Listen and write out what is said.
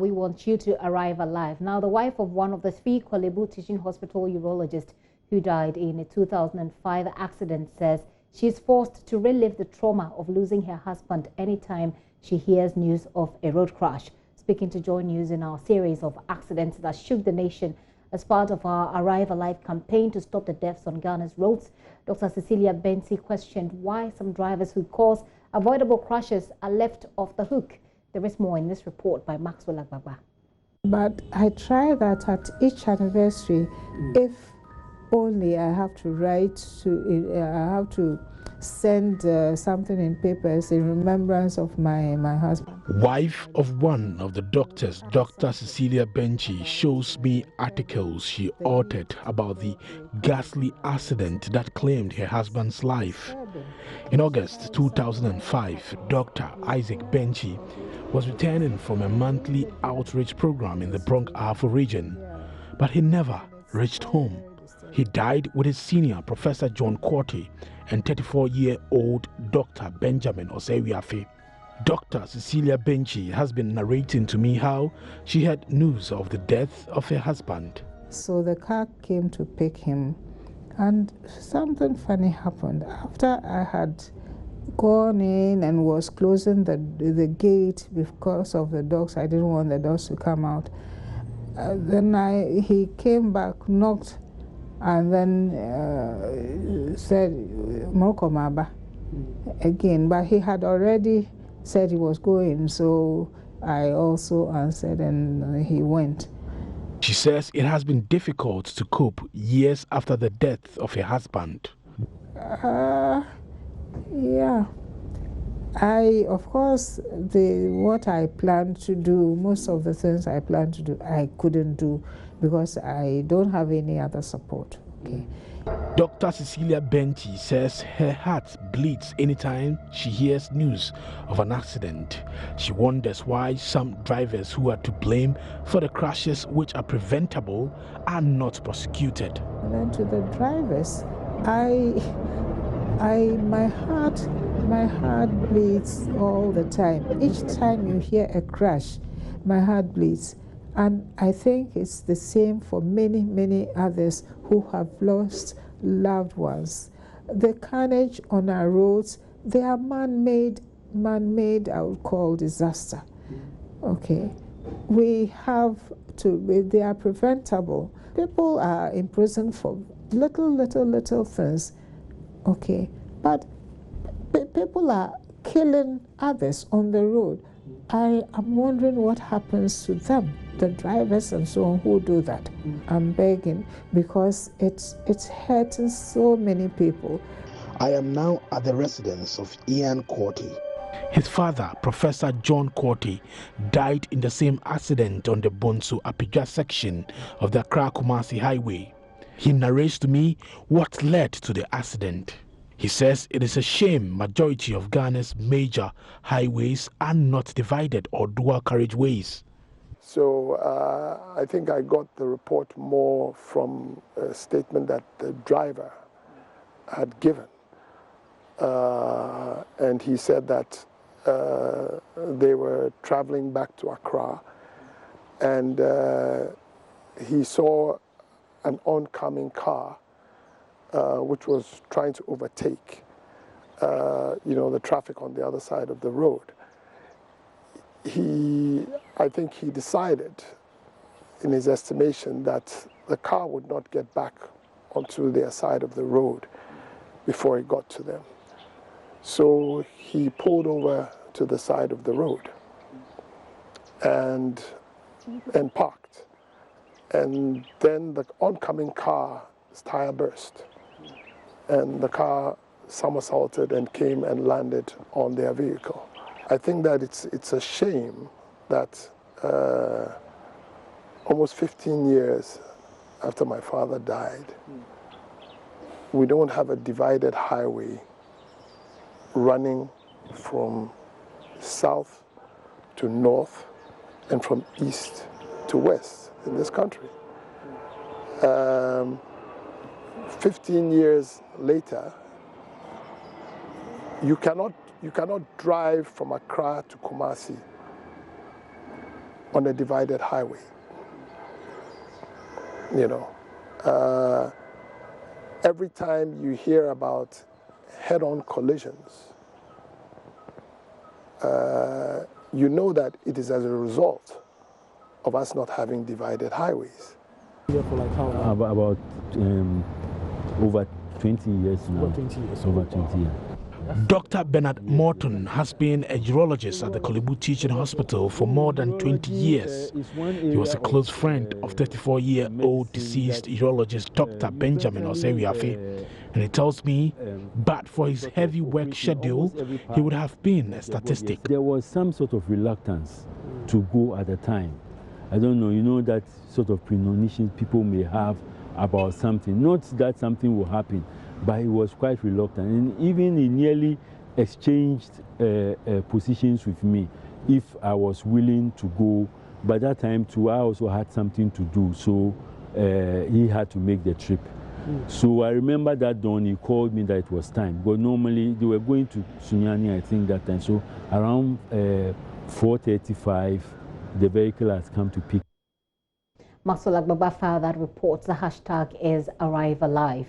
We want you to arrive alive. Now, the wife of one of the 3 Korle Teaching Hospital urologists who died in a 2005 accident says she's forced to relive the trauma of losing her husband anytime she hears news of a road crash. Speaking to JoyNews in our series of accidents that shook the nation as part of our Arrive Alive campaign to stop the deaths on Ghana's roads, Dr. Cecilia Bensi questioned why some drivers who cause avoidable crashes are left off the hook. There is more in this report by Maxwell Agbagba. But I try that at each anniversary, if only I have to write I have to send something in papers in remembrance of my husband. Wife of one of the doctors, Dr. Cecilia Benchi, shows me articles she authored about the ghastly accident that claimed her husband's life. In August 2005, Dr. Isaac Benchi was returning from a monthly outreach program in the Bronx-Ahafo region, but he never reached home. He died with his senior, Professor John Korte, and 34-year-old Dr. Benjamin Osewiafe. Dr. Cecilia Benchi has been narrating to me how she had news of the death of her husband. So the car came to pick him, and something funny happened. After I had gone in and was closing the gate because of the dogs, I didn't want the dogs to come out. Then he came back, knocked, and then said Mokomaba again, but he had already said he was going, so I also answered and he went. She says it has been difficult to cope years after the death of her husband. Yeah. Of course, what I planned to do, most of the things I planned to do, I couldn't do because I don't have any other support. Okay. Dr. Cecilia Benchi says her heart bleeds anytime she hears news of an accident. She wonders why some drivers who are to blame for the crashes which are preventable are not prosecuted. And then to the drivers, my heart bleeds all the time. Each time you hear a crash, my heart bleeds. And I think it's the same for many, many others who have lost loved ones. The carnage on our roads, they are man-made, I would call, disaster. Okay. We have to, they are preventable. People are in prison for little things. Okay. But people are killing others on the road. I am wondering what happens to them, the drivers and so on who do that. I'm begging because it's hurting so many people. I am now at the residence of Ian Korte. His father, Professor John Korte, died in the same accident on the Bonsu-Apidja section of the Accra-Kumasi highway. He narrates to me what led to the accident. He says it is a shame majority of Ghana's major highways are not divided or dual carriageways. So I think I got the report more from a statement that the driver had given. And he said that they were traveling back to Accra and he saw an oncoming car which was trying to overtake, the traffic on the other side of the road. I think he decided, in his estimation, that the car would not get back onto their side of the road before it got to them. So he pulled over to the side of the road and parked. And then the oncoming car's tire burst. And the car somersaulted and came and landed on their vehicle. I think that it's a shame that almost 15 years after my father died, we don't have a divided highway running from south to north and from east to west in this country. 15 years later, you cannot drive from Accra to Kumasi on a divided highway. You know, every time you hear about head-on collisions, you know that it is as a result of us not having divided highways. For like how long? About over 20 years now. Over 20 years. Over 20 years. Dr. Bernard Morton has been a urologist at the Kolebu Teaching Hospital for more than 20 years. He was a close friend of 34-year-old deceased urologist Dr. Benjamin Osewiafe, and he tells me, but for his heavy work schedule, he would have been a statistic. There was some sort of reluctance to go at the time. I don't know, you know, that sort of premonition people may have about something. Not that something will happen, but he was quite reluctant. And even he nearly exchanged positions with me if I was willing to go. By that time, too, I also had something to do, so he had to make the trip. So I remember that dawn he called me that it was time. But normally they were going to Sunyani, I think, that time. So around 4:35, the vehicle has come to pick. Maxwell Agbaba file that reports the hashtag is Arrive Alive.